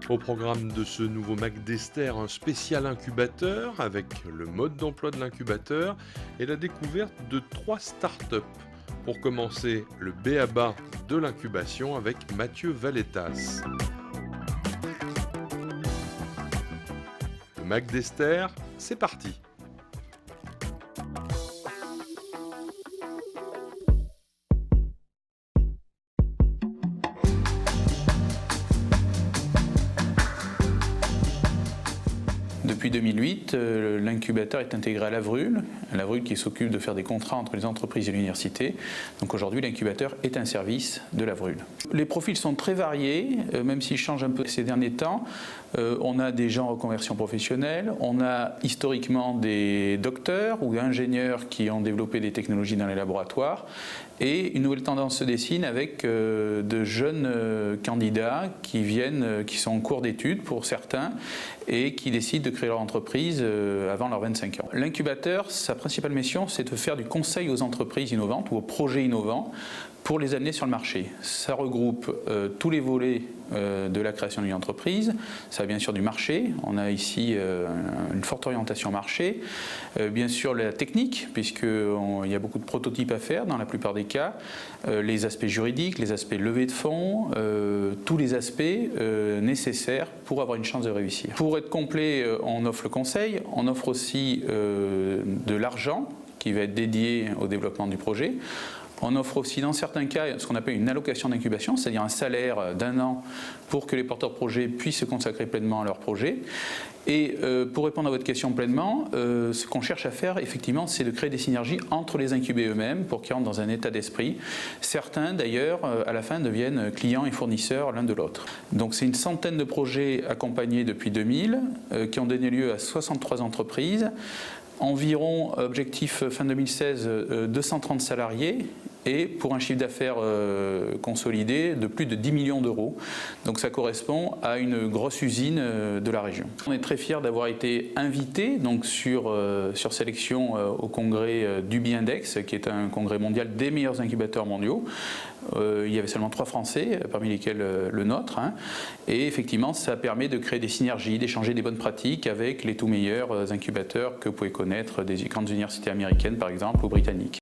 Au programme de ce nouveau Mac d'Esther, un spécial incubateur avec le mode d'emploi de l'incubateur et la découverte de 3 startups. Pour commencer, le b.a.-ba de l'incubation avec Mathieu Valetas. Le Mac d'Esther, c'est parti. Depuis 2008, l'incubateur est intégré à Lavrul qui s'occupe de faire des contrats entre les entreprises et l'université. Donc aujourd'hui, l'incubateur est un service de Lavrul. Les profils sont très variés, même s'ils changent un peu ces derniers temps. On a des gens en reconversion professionnelle, on a historiquement des docteurs ou ingénieurs qui ont développé des technologies dans les laboratoires. Et une nouvelle tendance se dessine avec de jeunes candidats qui sont en cours d'études pour certains et qui décident de créer leur entreprise avant leurs 25 ans. L'incubateur, sa principale mission, c'est de faire du conseil aux entreprises innovantes ou aux projets innovants pour les amener sur le marché. Ça regroupe tous les volets de la création d'une entreprise. Ça a bien sûr du marché. On a ici une forte orientation marché. Bien sûr la technique, puisqu'il y a beaucoup de prototypes à faire dans la plupart des cas. Les aspects juridiques, les aspects levée de fonds, tous les aspects nécessaires pour avoir une chance de réussir. Pour être complet, on offre le conseil. On offre aussi de l'argent qui va être dédié au développement du projet. On offre aussi dans certains cas ce qu'on appelle une allocation d'incubation, c'est-à-dire un salaire d'1 an pour que les porteurs de projets puissent se consacrer pleinement à leur projet. Et pour répondre à votre question pleinement, ce qu'on cherche à faire effectivement, c'est de créer des synergies entre les incubés eux-mêmes pour qu'ils rentrent dans un état d'esprit. Certains d'ailleurs, à la fin, deviennent clients et fournisseurs l'un de l'autre. Donc c'est une centaine de projets accompagnés depuis 2000 qui ont donné lieu à 63 entreprises. Environ, objectif fin 2016, 230 salariés et pour un chiffre d'affaires consolidé de plus de 10 millions d'euros. Donc ça correspond à une grosse usine de la région. On est très fiers d'avoir été invités donc sur sélection au congrès du Bi-Index, qui est un congrès mondial des meilleurs incubateurs mondiaux. Il y avait seulement 3 Français, parmi lesquels le nôtre. Et effectivement, ça permet de créer des synergies, d'échanger des bonnes pratiques avec les tout meilleurs incubateurs que vous pouvez connaître des grandes universités américaines, par exemple, ou britanniques.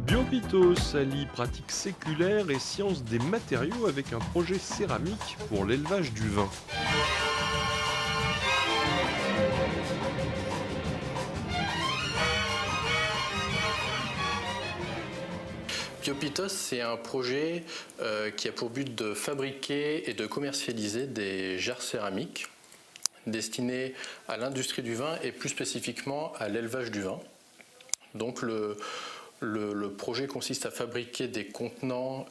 Biopitos allie pratique séculaire et science des matériaux avec un projet céramique pour l'élevage du vin. Biopitos, c'est un projet qui a pour but de fabriquer et de commercialiser des jarres céramiques destinés à l'industrie du vin et plus spécifiquement à l'élevage du vin. Donc le projet consiste à fabriquer des contenants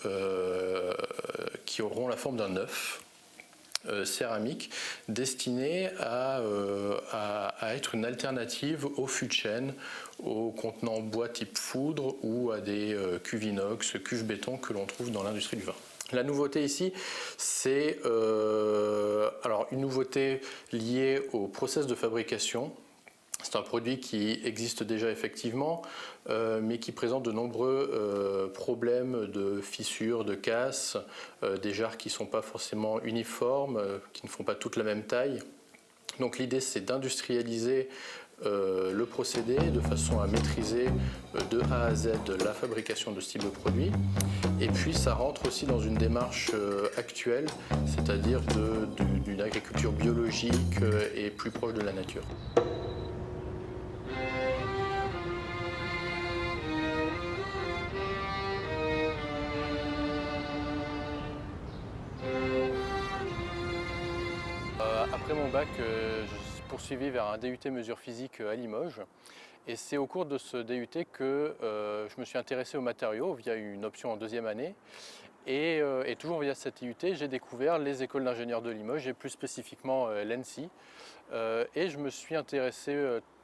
qui auront la forme d'un œuf céramique destiné à être une alternative aux fûts de chêne, aux contenants bois type foudre ou à des cuves inox, cuves béton que l'on trouve dans l'industrie du vin. La nouveauté ici, c'est une nouveauté liée au process de fabrication. C'est un produit qui existe déjà effectivement, mais qui présente de nombreux problèmes de fissures, de casses, des jarres qui ne sont pas forcément uniformes, qui ne font pas toutes la même taille. Donc l'idée, c'est d'industrialiser le procédé de façon à maîtriser de A à Z la fabrication de ce type de produit. Et puis ça rentre aussi dans une démarche actuelle, c'est-à-dire d'une agriculture biologique et plus proche de la nature. Après mon bac, je suis poursuivi vers un DUT mesure physique à Limoges. Et c'est au cours de ce DUT que je me suis intéressé aux matériaux via une option en 2e année. Et toujours via cette DUT, j'ai découvert les écoles d'ingénieurs de Limoges et plus spécifiquement l'ENSI. Et je me suis intéressé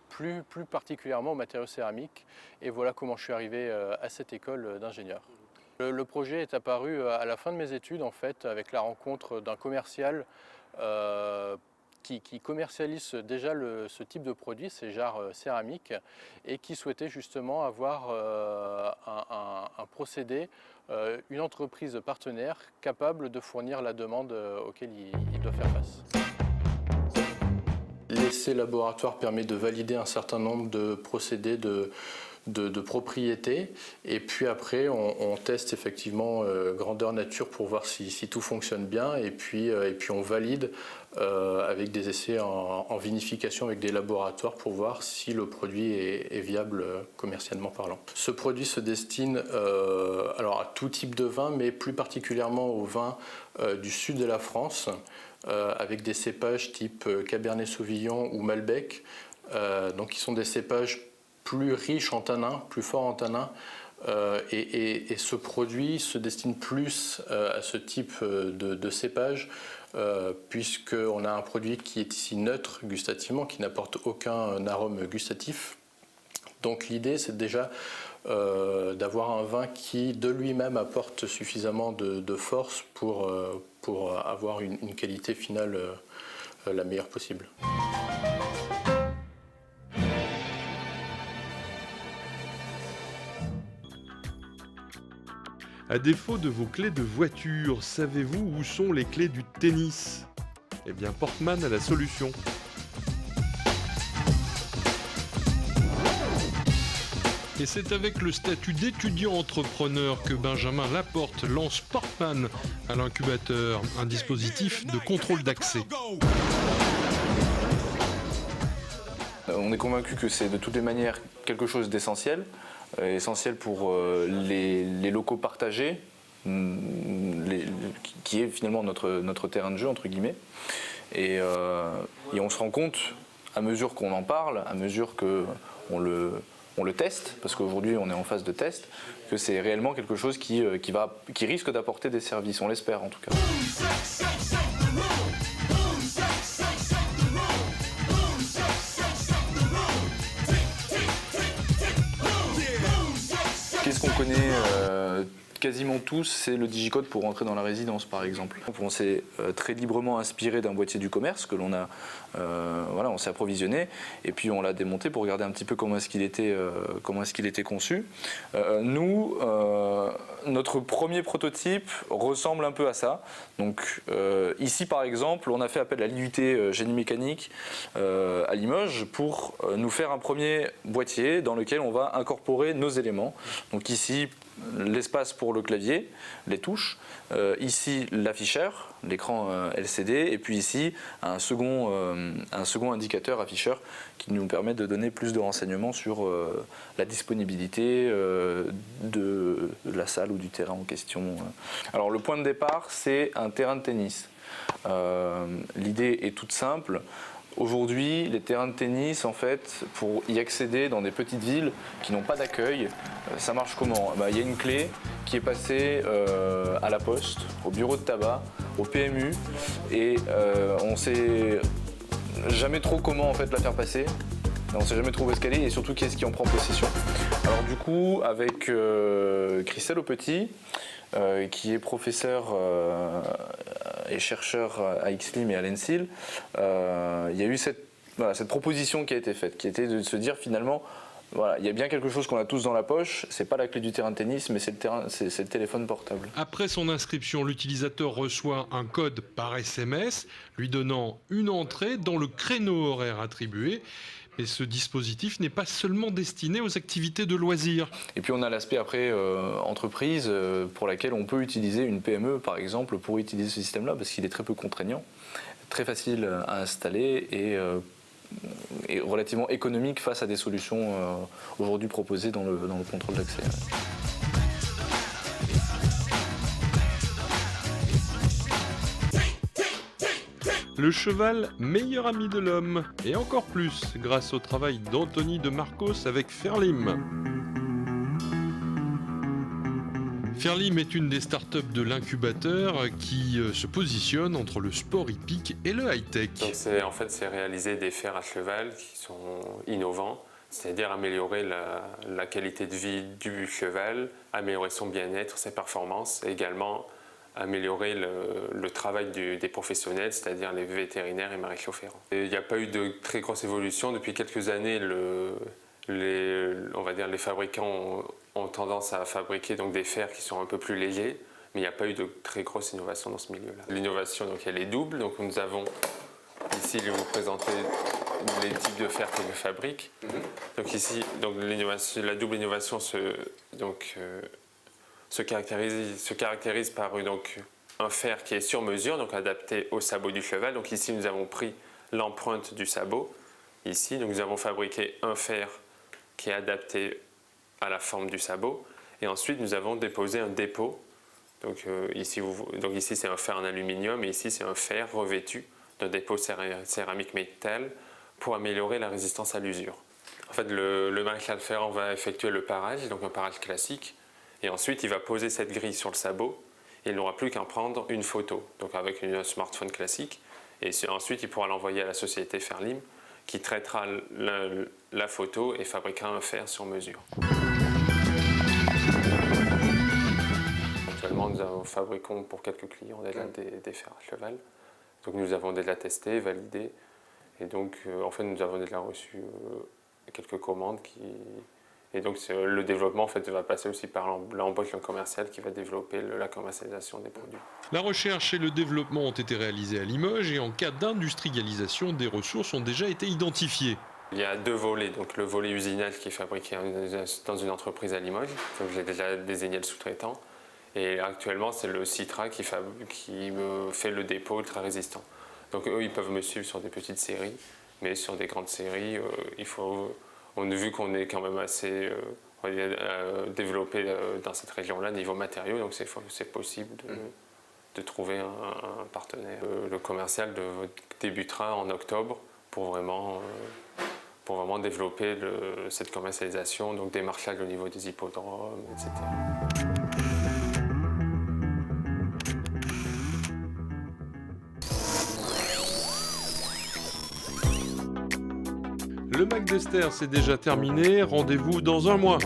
plus particulièrement aux matériaux céramiques. Et voilà comment je suis arrivé à cette école d'ingénieur. Le projet est apparu à la fin de mes études en fait, avec la rencontre d'un commercial qui commercialise déjà ce type de produit, ces jarres céramiques, et qui souhaitait justement avoir un procédé, une entreprise partenaire capable de fournir la demande auquel il doit faire face. L'essai laboratoire permet de valider un certain nombre de procédés de propriété, et puis après on teste effectivement grandeur nature pour voir si tout fonctionne bien, et puis on valide avec des essais en vinification avec des laboratoires pour voir si le produit est viable commercialement parlant. Ce produit se destine alors à tout type de vin, mais plus particulièrement aux vins du sud de la France, avec des cépages type Cabernet Sauvignon ou Malbec, donc qui sont des cépages plus riches en tanins, plus forts en tanins, et ce produit se destine plus à ce type de cépage, puisqu'on a un produit qui est ici neutre gustativement, qui n'apporte aucun arôme gustatif. Donc l'idée, c'est déjà d'avoir un vin qui de lui-même apporte suffisamment de force pour avoir une qualité finale la meilleure possible. À défaut de vos clés de voiture, savez-vous où sont les clés du tennis? Eh bien, Portman a la solution. Et c'est avec le statut d'étudiant entrepreneur que Benjamin Laporte lance Portman à l'incubateur, un dispositif de contrôle d'accès. On est convaincu que c'est de toutes les manières quelque chose d'essentiel, essentiel pour les locaux partagés, qui est finalement notre terrain de jeu, entre guillemets. Et on se rend compte, à mesure qu'on en parle, à mesure qu'on le teste, parce qu'aujourd'hui on est en phase de test, que c'est réellement quelque chose qui risque d'apporter des services, on l'espère en tout cas. Qu'est-ce qu'on connaît quasiment tous, c'est le digicode pour rentrer dans la résidence par exemple. On s'est très librement inspiré d'un boîtier du commerce que l'on a, on s'est approvisionné et puis on l'a démonté pour regarder un petit peu comment est-ce qu'il était conçu. Nous, notre premier prototype ressemble un peu à ça. Donc ici par exemple, on a fait appel à l'IUT Génie Mécanique à Limoges pour nous faire un premier boîtier dans lequel on va incorporer nos éléments. Donc ici, l'espace pour le clavier, les touches, ici l'afficheur, l'écran LCD, et puis ici un second indicateur afficheur qui nous permet de donner plus de renseignements sur la disponibilité de la salle ou du terrain en question. Alors le point de départ, c'est un terrain de tennis. L'idée est toute simple. Aujourd'hui, les terrains de tennis, en fait, pour y accéder dans des petites villes qui n'ont pas d'accueil, ça marche comment? Il y a une clé qui est passée à la poste, au bureau de tabac, au PMU, et on ne sait jamais trop comment en fait, la faire passer. On ne sait jamais trop où est-ce qu'elle est et surtout qui est-ce qui en prend possession. Alors du coup, avec Christelle Aupetit, qui est professeur et chercheur à XLIM et à l'ENSIL, il y a eu cette proposition qui a été faite, qui était de se dire finalement, voilà, il y a bien quelque chose qu'on a tous dans la poche, c'est pas la clé du terrain de tennis, mais c'est le téléphone portable. Après son inscription, l'utilisateur reçoit un code par SMS lui donnant une entrée dans le créneau horaire attribué. Et ce dispositif n'est pas seulement destiné aux activités de loisirs. Et puis on a l'aspect après entreprise pour laquelle on peut utiliser une PME par exemple pour utiliser ce système-là parce qu'il est très peu contraignant, très facile à installer et relativement économique face à des solutions aujourd'hui proposées dans le contrôle d'accès. Le cheval, meilleur ami de l'homme, et encore plus grâce au travail d'Anthony de Marcos avec Ferlim. Ferlim est une des startups de l'incubateur qui se positionne entre le sport hippique et le high-tech. Donc c'est réaliser des fers à cheval qui sont innovants, c'est-à-dire améliorer la qualité de vie du cheval, améliorer son bien-être, ses performances, et également améliorer le travail des professionnels, c'est-à-dire les vétérinaires et maréchaux ferrants. Il n'y a pas eu de très grosse évolution. Depuis quelques années, on va dire les fabricants ont tendance à fabriquer donc des fers qui sont un peu plus légers, mais il n'y a pas eu de très grosse innovation dans ce milieu-là. L'innovation, donc, elle est double. Donc, nous avons ici, je vais vous présenter les types de fer que je fabrique. Donc ici, donc, la double innovation se caractérise par donc, un fer qui est sur mesure, donc adapté au sabot du cheval. Donc ici, nous avons pris l'empreinte du sabot. Ici, donc, nous avons fabriqué un fer qui est adapté à la forme du sabot. Et ensuite, nous avons déposé un dépôt. Donc ici, c'est un fer en aluminium et ici, c'est un fer revêtu d'un dépôt céramique métal pour améliorer la résistance à l'usure. En fait, le maréchal ferrant va effectuer le parage, donc un parage classique. Et ensuite, il va poser cette grille sur le sabot et il n'aura plus qu'à prendre une photo, donc avec un smartphone classique. Et ensuite, il pourra l'envoyer à la société Ferlim qui traitera la photo et fabriquera un fer sur mesure. Actuellement, nous fabriquons pour quelques clients déjà des fers à cheval. Donc nous avons déjà testé, validé. Et donc, en fait, nous avons déjà reçu quelques commandes Et donc le développement en fait, va passer aussi par l'embauche d'un commercial qui va développer la commercialisation des produits. La recherche et le développement ont été réalisés à Limoges et en cas d'industrialisation, des ressources ont déjà été identifiées. Il y a deux volets, donc le volet usinage qui est fabriqué dans une entreprise à Limoges, donc j'ai déjà désigné le sous-traitant, et actuellement c'est le Citra qui me fait le dépôt ultra résistant. Donc eux ils peuvent me suivre sur des petites séries, mais sur des grandes séries on a vu qu'on est quand même assez développé dans cette région-là niveau matériaux, donc c'est possible de trouver un partenaire. Le commercial débutera en octobre pour vraiment développer cette commercialisation, donc démarchage au niveau des hippodromes, etc. Le MAC d'Esther, c'est déjà terminé. Rendez-vous dans un mois.